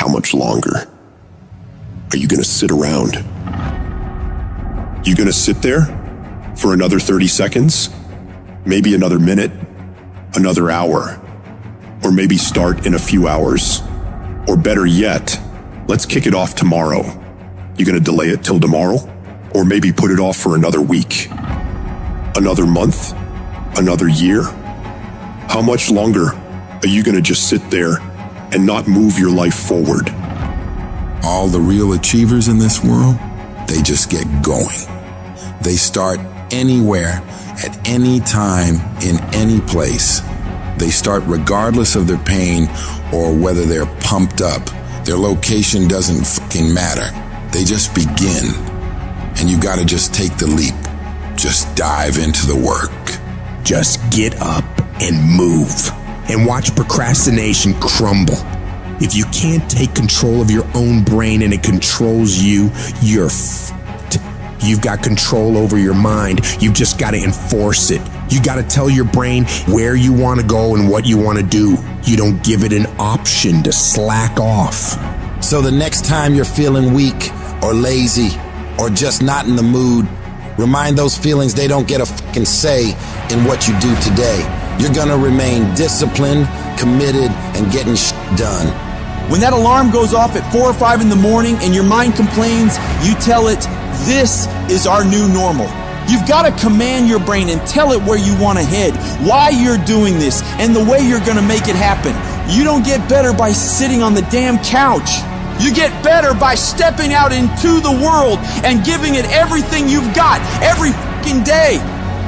how much longer? Are you going to sit around? You going to sit there for another 30 seconds? Maybe another minute? Another hour? Or maybe start in a few hours? Or better yet, let's kick it off tomorrow. You going to delay it till tomorrow? Or maybe put it off for another week? Another month? Another year? How much longer are you going to just sit there and not move your life forward? All the real achievers in this world, they just get going. They start anywhere, at any time, in any place. They start regardless of their pain or whether they're pumped up. Their location doesn't fucking matter. They just begin. And you gotta just take the leap. Just dive into the work. Just get up and move and watch procrastination crumble. If you can't take control of your own brain and it controls you, you're f***ed. You've got control over your mind. You've just got to enforce it. You got to tell your brain where you want to go and what you want to do. You don't give it an option to slack off. So the next time you're feeling weak or lazy or just not in the mood, remind those feelings they don't get a fucking say in what you do today. You're gonna remain disciplined, committed, and getting done. When that alarm goes off at 4 or 5 in the morning and your mind complains, you tell it, this is our new normal. You've got to command your brain and tell it where you want to head, why you're doing this, and the way you're going to make it happen. You don't get better by sitting on the damn couch. You get better by stepping out into the world and giving it everything you've got every fucking day.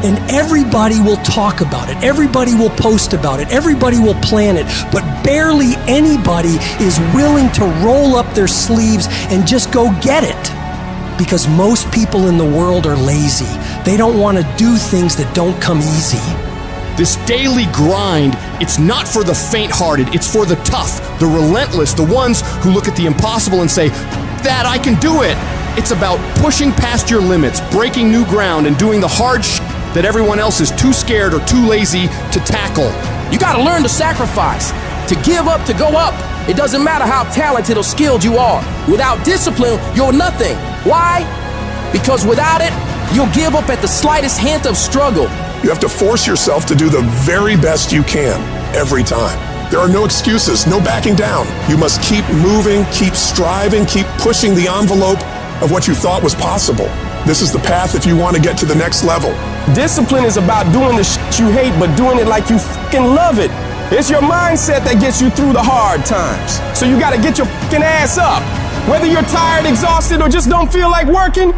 And everybody will talk about it. Everybody will post about it. Everybody will plan it. But barely anybody is willing to roll up their sleeves and just go get it. Because most people in the world are lazy. They don't want to do things that don't come easy. This daily grind, it's not for the faint-hearted. It's for the tough, the relentless, the ones who look at the impossible and say, that I can do it. It's about pushing past your limits, breaking new ground, and doing the hard shit that everyone else is too scared or too lazy to tackle. You gotta learn to sacrifice, to give up, to go up. It doesn't matter how talented or skilled you are. Without discipline, you're nothing. Why? Because without it, you'll give up at the slightest hint of struggle. You have to force yourself to do the very best you can every time. There are no excuses, no backing down. You must keep moving, keep striving, keep pushing the envelope of what you thought was possible. This is the path if you want to get to the next level. Discipline is about doing the shit you hate, but doing it like you fucking love it. It's your mindset that gets you through the hard times. So you gotta get your fucking ass up. Whether you're tired, exhausted, or just don't feel like working,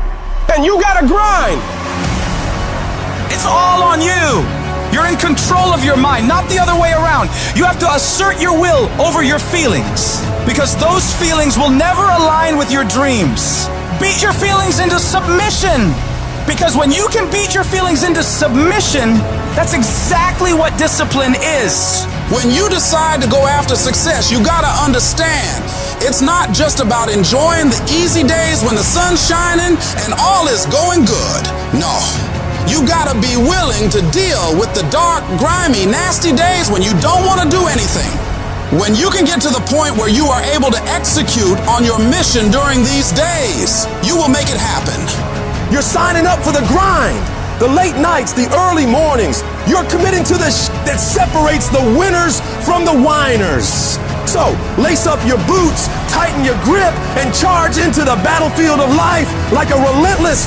and you gotta grind. It's all on you. You're in control of your mind, not the other way around. You have to assert your will over your feelings, because those feelings will never align with your dreams. Beat your feelings into submission, because when you can beat your feelings into submission, that's exactly what discipline is. When you decide to go after success, you gotta understand, it's not just about enjoying the easy days when the sun's shining and all is going good. No. You gotta be willing to deal with the dark, grimy, nasty days when you don't want to do anything. When you can get to the point where you are able to execute on your mission during these days, you will make it happen. You're signing up for the grind, the late nights, the early mornings. You're committing to the that separates the winners from the whiners. So, lace up your boots, tighten your grip, and charge into the battlefield of life like a relentless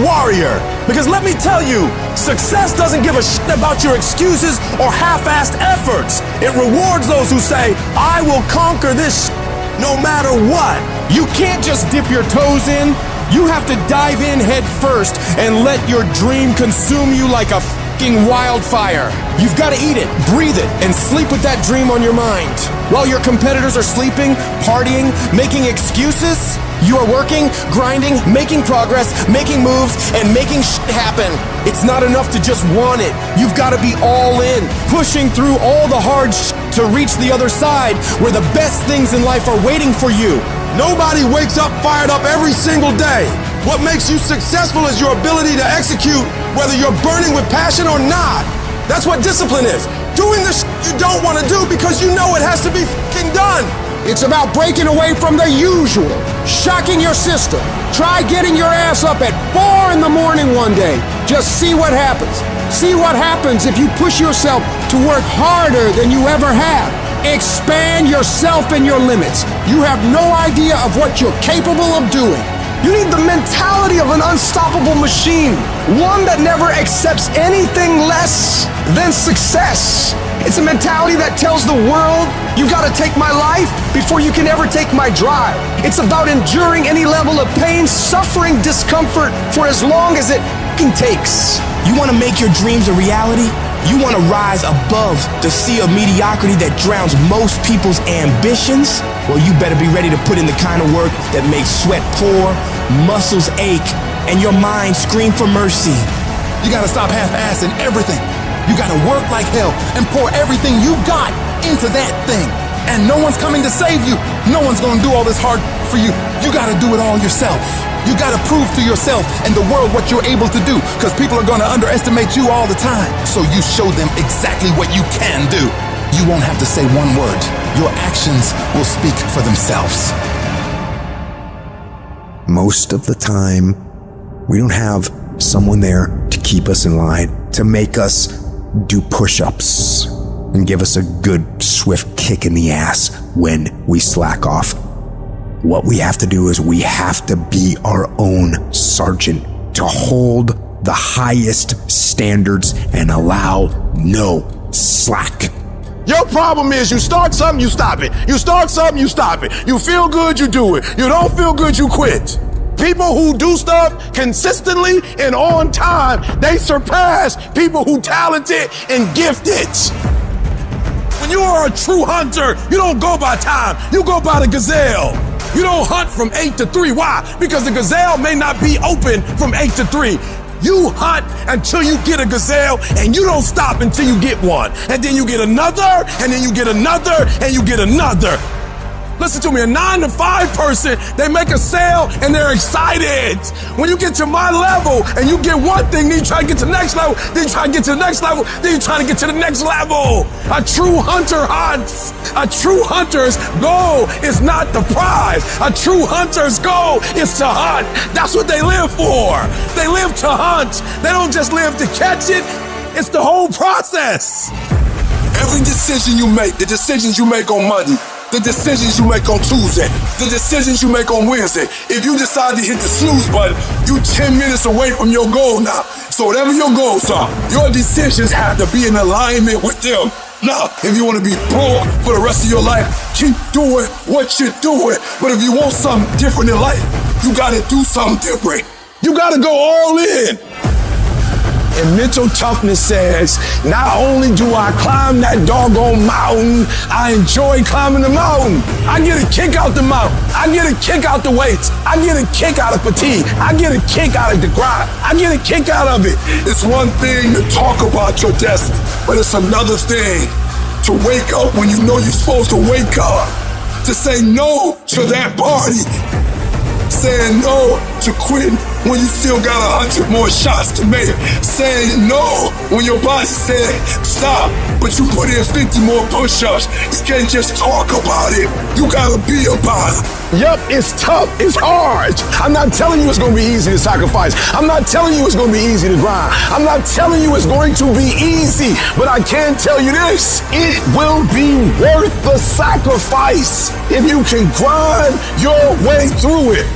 warrior. Because let me tell you, success doesn't give a shit about your excuses or half-assed efforts. It rewards those who say, I will conquer this no matter what. You can't just dip your toes in. You have to dive in head first and let your dream consume you like a fucking wildfire. You've got to eat it, breathe it, and sleep with that dream on your mind. While your competitors are sleeping, partying, making excuses, you are working, grinding, making progress, making moves, and making shit happen. It's not enough to just want it. You've got to be all in, pushing through all the hard shit to reach the other side where the best things in life are waiting for you. Nobody wakes up fired up every single day. What makes you successful is your ability to execute, whether you're burning with passion or not. That's what discipline is. Doing the shit you don't want to do because you know it has to be fucking done. It's about breaking away from the usual, shocking your system. Try getting your ass up at 4 in the morning one day. Just see what happens. See what happens if you push yourself to work harder than you ever have. Expand yourself and your limits. You have no idea of what you're capable of doing. You need the mentality of an unstoppable machine, one that never accepts anything less than success. It's a mentality that tells the world, you gotta take my life before you can ever take my drive. It's about enduring any level of pain, suffering, discomfort for as long as it takes. You wanna make your dreams a reality? You wanna rise above the sea of mediocrity that drowns most people's ambitions? Well, you better be ready to put in the kind of work that makes sweat pour, muscles ache, and your mind scream for mercy. You gotta stop half-assing everything. You gotta work like hell and pour everything you got into that thing. And no one's coming to save you. No one's gonna do all this hard for you. You gotta do it all yourself. You gotta prove to yourself and the world what you're able to do, because people are gonna underestimate you all the time. So you show them exactly what you can do. You won't have to say one word. Your actions will speak for themselves. Most of the time, we don't have someone there to keep us in line, to make us do push-ups and give us a good, swift kick in the ass when we slack off. What we have to do is we have to be our own sergeant, to hold the highest standards and allow no slack. Your problem is you start something, you stop it. You start something, you stop it. You feel good, you do it. You don't feel good, you quit. People who do stuff consistently and on time, they surpass people who talented and gifted. When you are a true hunter, you don't go by time, you go by the gazelle. You don't hunt from 8 to 3. Why? Because the gazelle may not be open from 8 to 3. You hunt until you get a gazelle, and you don't stop until you get one. And then you get another, and then you get another, and you get another. Listen to me, a 9 to 5 person, they make a sale and they're excited. When you get to my level and you get one thing, then you try to get to the next level, then you try to get to the next level, then you try to get to the next level. A true hunter hunts. A true hunter's goal is not the prize. A true hunter's goal is to hunt. That's what they live for. They live to hunt. They don't just live to catch it. It's the whole process. Every decision you make, the decisions you make on Monday, the decisions you make on Tuesday, the decisions you make on Wednesday. If you decide to hit the snooze button, you 10 minutes away from your goal now. So whatever your goals are, your decisions have to be in alignment with them. Now, if you want to be broke for the rest of your life, keep doing what you're doing. But if you want something different in life, you got to do something different. You got to go all in. And mental toughness says, not only do I climb that doggone mountain, I enjoy climbing the mountain. I get a kick out the mountain. I get a kick out the weights. I get a kick out of fatigue. I get a kick out of the grind. I get a kick out of it. It's one thing to talk about your destiny, but it's another thing to wake up when you know you're supposed to wake up, to say no to that party, saying no to quitting when you still got 100 more shots to make, saying no when your body said stop, but you put in 50 more push-ups. You can't just talk about it, you gotta be about it. Yup, it's tough, it's hard. I'm not telling you it's gonna be easy to sacrifice. I'm not telling you it's gonna be easy to grind. I'm not telling you it's going to be easy, but I can tell you this, it will be worth the sacrifice if you can grind your way through it.